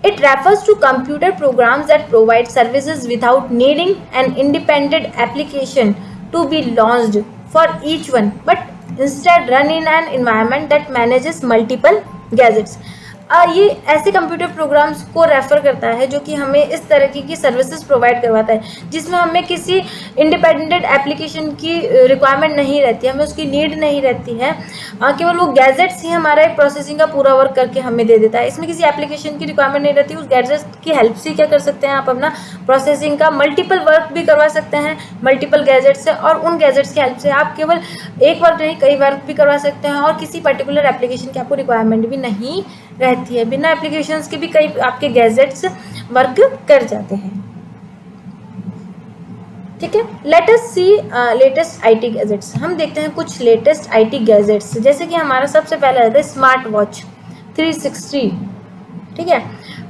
It refers to computer programs that provide services without needing an independent application to be launched for each one, but instead run in an environment that manages multiple gadgets. ये ऐसे कंप्यूटर प्रोग्राम्स को refer करता है जो कि हमें इस तरह की सर्विसेज प्रोवाइड करवाता है जिसमें हमें किसी इंडिपेंडेंट एप्लीकेशन की रिक्वायरमेंट नहीं रहती है, हमें उसकी नीड नहीं रहती है। केवल वो गैजेट्स ही हमारा एक प्रोसेसिंग का पूरा वर्क करके हमें दे देता है। इसमें किसी एप्लीकेशन की रिक्वायरमेंट नहीं रहती। उस गैजेट्स की हेल्प से क्या कर सकते हैं, आप अपना प्रोसेसिंग का मल्टीपल वर्क भी करवा सकते हैं मल्टीपल गैजेट्स से, और उन गैजेट्स की हेल्प से आप केवल एक वर्क नहीं कई वर्क भी करवा सकते हैं, और किसी पर्टिकुलर एप्लीकेशन की आपको रिक्वायरमेंट भी नहीं रहती है। बिना एप्लीकेशंस के भी कई आपके गैजेट्स वर्क कर जाते हैं, ठीक है। Let us see latest IT gadgets. हम देखते हैं कुछ लेटेस्ट IT गैजेट्स, जैसे कि हमारा सबसे पहला रहता है स्मार्ट वॉच 360, ठीक है।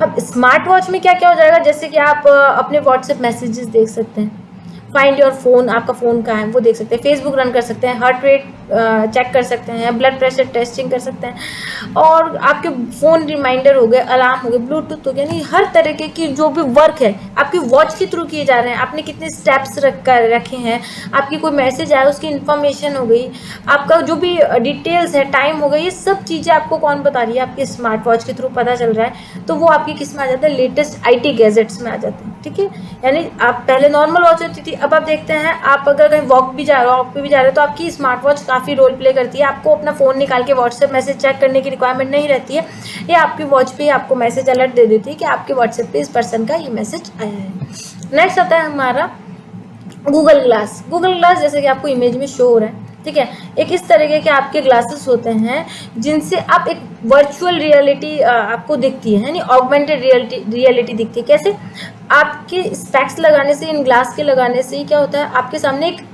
अब स्मार्ट वॉच में क्या क्या हो जाएगा, जैसे कि आप अपने व्हाट्सएप मैसेजेस देख सकते हैं, फाइंड योर फोन, आपका फ़ोन कहाँ है वो देख सकते हैं, फेसबुक रन कर सकते हैं, हार्ट रेट चेक कर सकते हैं, ब्लड प्रेशर टेस्टिंग कर सकते हैं, और आपके फ़ोन रिमाइंडर हो गए, अलार्म हो गए, ब्लूटूथ हो गया, यानी हर तरीके की जो भी वर्क है आपकी वॉच के थ्रू किए जा रहे हैं। आपने कितने स्टेप्स रखे हैं, आपकी कोई मैसेज आया उसकी इन्फॉर्मेशन हो गई, आपका जो भी डिटेल्स है, टाइम हो गई, ये सब चीज़ें आपको कौन बता रही है, आपके स्मार्ट वॉच के थ्रू पता चल रहा है। तो वो आपकी किस में आ जाता है, लेटेस्ट IT गैजेट्स में आ जाते हैं, ठीक है। यानी आप पहले नॉर्मल वॉच होती थी, अब आप देखते हैं आप अगर कहीं वॉक पे भी जा रहे हो तो आपकी स्मार्ट वॉच काफ़ी रोल प्ले करती है। आपको अपना फ़ोन निकाल के व्हाट्सएप मैसेज चेक करने की रिक्वायरमेंट नहीं रहती है, ये आपकी वॉच पे आपको मैसेज अलर्ट दे देती है कि आपके व्हाट्सएप पे इस पर्सन का ये मैसेज आया है। नेक्स्ट आता है हमारा गूगल ग्लास। गूगल ग्लास जैसे कि आपको इमेज में शो हो रहा है, ठीक है, एक इस तरीके के आपके ग्लासेस होते हैं जिनसे आप एक वर्चुअल रियलिटी आपको दिखती है, यानी ऑगमेंटेड रियलिटी दिखती है। कैसे, आपके स्पेक्स लगाने से, इन ग्लास के लगाने से क्या होता है, आपके सामने एक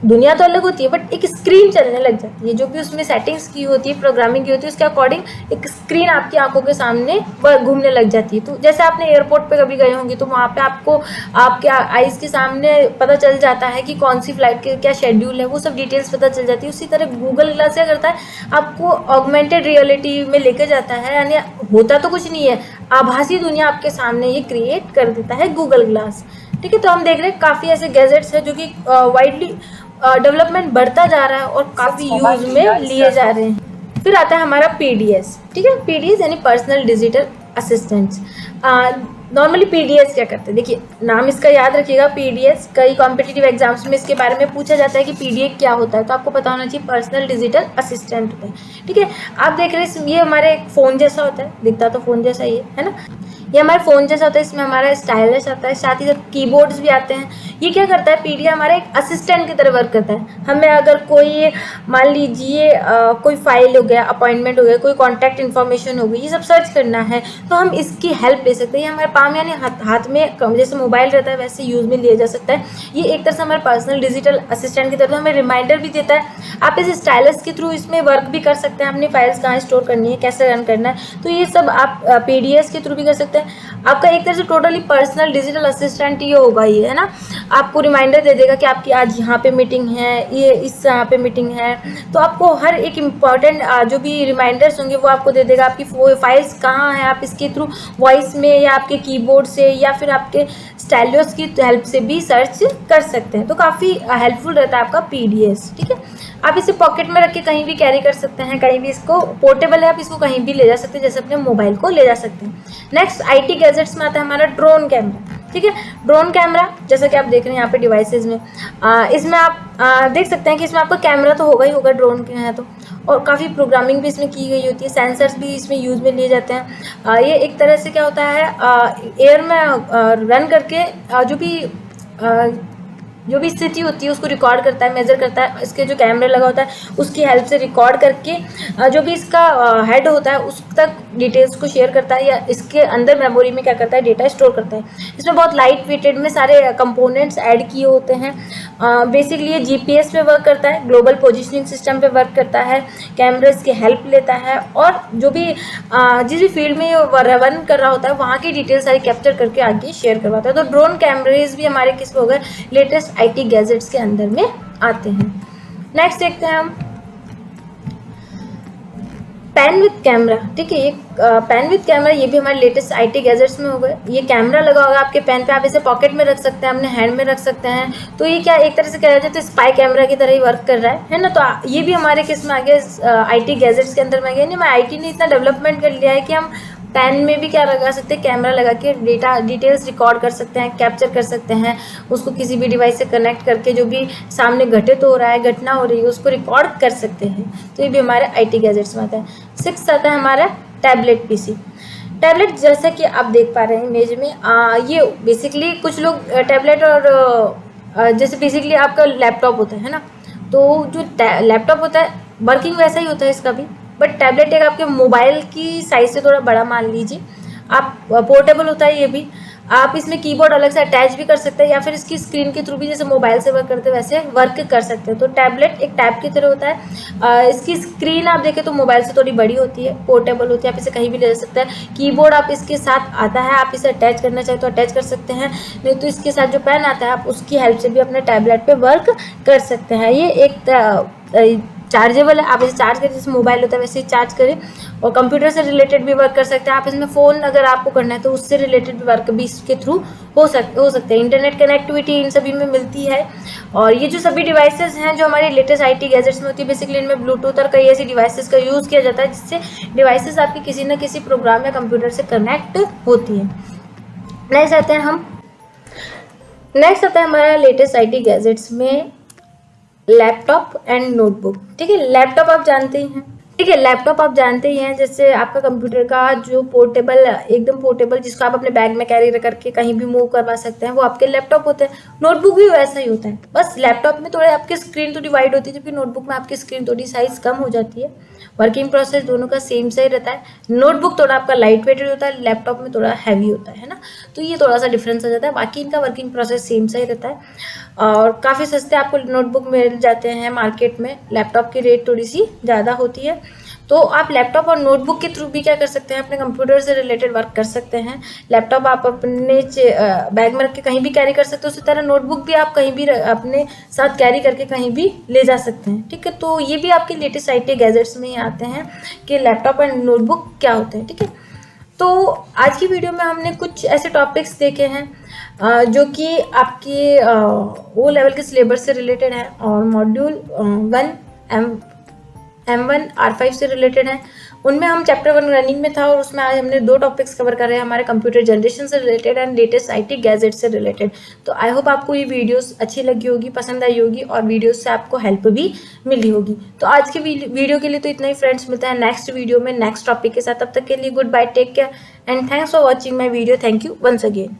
दुनिया तो अलग होती है बट एक स्क्रीन चलने लग जाती है, जो भी उसमें सेटिंग्स की होती है, प्रोग्रामिंग की होती है, उसके अकॉर्डिंग एक स्क्रीन आपकी आंखों के सामने घूमने लग जाती है। तो जैसे आपने एयरपोर्ट पे कभी गए होंगे तो वहाँ पे आपको आपके आइज़ के सामने पता चल जाता है कि कौन सी फ्लाइट के क्या शेड्यूल है, वो सब डिटेल्स पता चल जाती है। उसी तरह गूगल ग्लास क्या करता है, आपको ऑगमेंटेड रियलिटी में लेकर जाता है, यानी होता तो कुछ नहीं है, आभासी दुनिया आपके सामने ये क्रिएट कर देता है गूगल ग्लास, ठीक है। तो हम देख रहे हैं काफ़ी ऐसे गैजेट्स हैं जो कि वाइडली डेवलपमेंट बढ़ता जा रहा है और काफ़ी यूज में लिए जा रहे हैं। फिर आता है हमारा PDS, ठीक है। PDS यानी personal digital assistants. Normally PDS क्या करते हैं, देखिए नाम इसका याद रखिएगा, PDS। कई कॉम्पिटिटिव एग्जाम्स में इसके बारे में पूछा जाता है कि PDS क्या होता है, तो आपको पता होना चाहिए पर्सनल डिजिटल असिस्टेंट होता है, ठीक है। आप देख रहे हैं ये हमारे एक फ़ोन जैसा होता है, दिखता तो फ़ोन जैसा ही है ना। ये हमारे फ़ोन जैसा होता है, इसमें हमारा स्टाइलस आता है, साथ ही साथ कीबोर्ड्स भी आते हैं। ये क्या करता है, पीडीए हमारा एक असिस्टेंट की तरह वर्क करता है। हमें अगर कोई मान लीजिए कोई फाइल हो गया, अपॉइंटमेंट हो गया, कोई कॉन्टैक्ट इन्फॉर्मेशन हो गई, ये सब सर्च करना है तो हम इसकी हेल्प ले सकते हैं। ये हमारे पाम यानी हाथ में जैसे मोबाइल रहता है वैसे यूज़ में लिया जा सकता है। ये एक तरह से हमारे पर्सनल डिजिटल असिस्टेंट की तरह हमें रिमाइंडर भी देता है। आप इस स्टाइलस के थ्रू इसमें वर्क भी कर सकते हैं, अपनी फाइल्स कहाँ स्टोर करनी है, कैसे रन करना है, तो ये सब आप पीडीएस के थ्रू भी कर सकते हैं। आपका एक तरह से टोटली पर्सनल डिजिटल असिस्टेंट ये होगा, ये है ना, आपको रिमाइंडर दे देगा कि आपकी आज यहाँ पे मीटिंग है, ये इस यहाँ पे मीटिंग है, तो आपको हर एक इम्पॉर्टेंट जो भी रिमाइंडर्स होंगे वो आपको दे देगा। आपकी फाइल्स कहाँ हैं, आप इसके थ्रू वॉइस में या आपके कीबोर्ड से या फिर आपके स्टाइलस की हेल्प से भी सर्च कर सकते हैं। तो काफ़ी हेल्पफुल रहता है आपका पीडीएस, ठीक है। आप इसे पॉकेट में रख के कहीं भी कैरी कर सकते हैं, कहीं भी इसको पोर्टेबल है, आप इसको कहीं भी ले जा सकते हैं, जैसे अपने मोबाइल को ले जा सकते हैं। नेक्स्ट आईटी गैजेट्स में आता है हमारा ड्रोन कैमरा, ठीक है। ड्रोन कैमरा जैसा कि आप देख रहे हैं यहाँ पे डिवाइसेस में, इसमें आप देख सकते हैं कि इसमें आपका कैमरा तो होगा ही होगा, ड्रोन के है तो, और काफ़ी प्रोग्रामिंग भी इसमें की गई होती है, सेंसर्स भी इसमें यूज़ में लिए जाते हैं। ये एक तरह से क्या होता है, एयर में रन करके जो भी स्थिति होती है उसको रिकॉर्ड करता है, मेजर करता है। इसके जो कैमरे लगा होता है उसकी हेल्प से रिकॉर्ड करके जो भी इसका हेड होता है उस तक डिटेल्स को शेयर करता है, या इसके अंदर मेमोरी में क्या करता है, डेटा स्टोर करता है। इसमें बहुत लाइट वेटेड में सारे कंपोनेंट्स ऐड किए होते हैं। बेसिकली ये जीपीएस पे वर्क करता है, ग्लोबल पोजिशनिंग सिस्टम पे वर्क करता है, कैमरेज की हेल्प लेता है, और जो भी जिस भी फील्ड में रन कर रहा होता है वहाँ की डिटेल्स सारी कैप्चर करके आगे शेयर करवाता है। तो ड्रोन कैमरेज भी हमारे किस हो गए, लेटेस्ट आईटी गैजेट्स के अंदर में आते हैं। नेक्स्ट देखते हैं हम पेन विद कैमरा, ठीक है। ये पेन विद कैमरा ये भी हमारे लेटेस्ट आईटी गैजेट्स में हो गए। ये कैमरा लगा होगा आपके पेन पे, आप इसे पॉकेट में रख सकते हैं, अपने हैंड में रख सकते हैं। तो ये क्या एक तरह से कहा जाए तो स्पाई कैमरा की तरह ही वर्क कर रहा है ना। तो ये भी हमारे किस में आ गया, आईटी गैजेट्स के अंदर में आ गया। नहीं, मैं आईटी ने इतना डेवलपमेंट कर लिया है कि हम पेन में भी क्या लगा सकते हैं, कैमरा लगा के डिटेल्स रिकॉर्ड कर सकते हैं, कैप्चर कर सकते हैं, उसको किसी भी डिवाइस से कनेक्ट करके जो भी सामने घटित हो रहा है, घटना हो रही है, उसको रिकॉर्ड कर सकते हैं। तो ये भी हमारे आईटी गैजेट्स में आता है। 6 आता है हमारा टैबलेट पीसी। टैबलेट जैसा कि आप देख पा रहे हैं इमेज में, ये बेसिकली कुछ लोग टैबलेट और जैसे बेसिकली आपका लैपटॉप होता है ना, तो जो लैपटॉप होता है वर्किंग वैसा ही होता है इसका भी, बट टैबलेट एक आपके मोबाइल की साइज से थोड़ा बड़ा मान लीजिए। आप पोर्टेबल होता है ये भी, आप इसमें कीबोर्ड अलग से अटैच भी कर सकते हैं, या फिर इसकी स्क्रीन के थ्रू भी जैसे मोबाइल से वर्क करते हैं वैसे वर्क कर सकते हैं। तो टैबलेट एक टैब की तरह होता है। इसकी स्क्रीन आप देखें तो मोबाइल से थोड़ी बड़ी होती है, पोर्टेबल होती है, आप इसे कहीं भी ले जा सकते हैं। कीबोर्ड आप इसके साथ आता है, आप इसे अटैच करना चाहे तो अटैच कर सकते हैं, नहीं तो इसके साथ जो पेन आता है आप उसकी हेल्प से भी अपने टैबलेट पर वर्क कर सकते हैं। ये एक चार्जेबल है, आप इसे चार्ज करें, जैसे मोबाइल होता है वैसे ही चार्ज करें, और कंप्यूटर से रिलेटेड भी वर्क कर सकते हैं। आप इसमें फ़ोन अगर आपको करना है तो उससे रिलेटेड भी वर्क भी इसके थ्रू हो सकते हैं। इंटरनेट कनेक्टिविटी इन सभी में मिलती है। और ये जो सभी डिवाइसेस हैं जो हमारे लेटेस्ट आईटी गैजेट्स में होती है, बेसिकली इनमें ब्लूटूथ और कई ऐसी डिवाइसेस का यूज़ किया जाता है जिससे डिवाइसेस आपकी किसी न किसी प्रोग्राम या कंप्यूटर से कनेक्ट होती है। नेक्स्ट आता है हमारा लेटेस्ट आईटी गैजेट्स में लैपटॉप एंड नोटबुक, ठीक है। लैपटॉप आप जानते ही हैं, ठीक है। लैपटॉप आप जानते ही हैं, जैसे आपका कंप्यूटर का जो पोर्टेबल, एकदम पोर्टेबल, जिसको आप अपने बैग में कैरी करके कहीं भी मूव करवा सकते हैं, वो आपके लैपटॉप होते हैं। नोटबुक भी वैसा ही होता है, बस लैपटॉप में थोड़े आपकी स्क्रीन तो डिवाइड होती है, जबकि नोटबुक में आपकी स्क्रीन थोड़ी साइज कम हो जाती है। वर्किंग प्रोसेस दोनों का सेम सही रहता है। नोटबुक थोड़ा आपका लाइट वेटेड होता है, लैपटॉप में थोड़ा हैवी होता है ना, तो ये थोड़ा सा डिफरेंस हो जाता है। बाकी इनका वर्किंग प्रोसेस सेम सही रहता है, और काफ़ी सस्ते आपको नोटबुक मिल जाते हैं मार्केट में। लैपटॉप की रेट थोड़ी सी ज़्यादा होती है। तो आप लैपटॉप और नोटबुक के थ्रू भी क्या कर सकते हैं, अपने कंप्यूटर से रिलेटेड वर्क कर सकते हैं। लैपटॉप आप अपने बैग में रख के कहीं भी कैरी कर सकते हो, उसी तरह नोटबुक भी आप कहीं भी अपने साथ कैरी करके कहीं भी ले जा सकते हैं, ठीक है। तो ये भी आपके लेटेस्ट आईटी गैजेट्स में ही आते हैं कि लैपटॉप एंड नोटबुक क्या होते हैं, ठीक है। तो आज की वीडियो में हमने कुछ ऐसे टॉपिक्स देखे हैं जो कि आपके वो लेवल के सिलेबस से रिलेटेड है, और मॉड्यूल 1 M1 R5 से रिलेटेड हैं। उनमें हम चैप्टर 1 रनिंग में था और उसमें आज हमने 2 टॉपिक्स कवर कर रहे हैं हमारे कंप्यूटर जनरेशन से related and latest IT gadget से रिलेटेड। तो आई होप आपको ये वीडियोस अच्छी लगी होगी, पसंद आई होगी और वीडियोस से आपको हेल्प भी मिली होगी। तो आज के वीडियो के लिए तो इतना ही फ्रेंड्स, मिलता है नेक्स्ट वीडियो में नेक्स्ट टॉपिक के साथ। तब तक के लिए good bye, take care and thanks for watching my video. Thank you once again.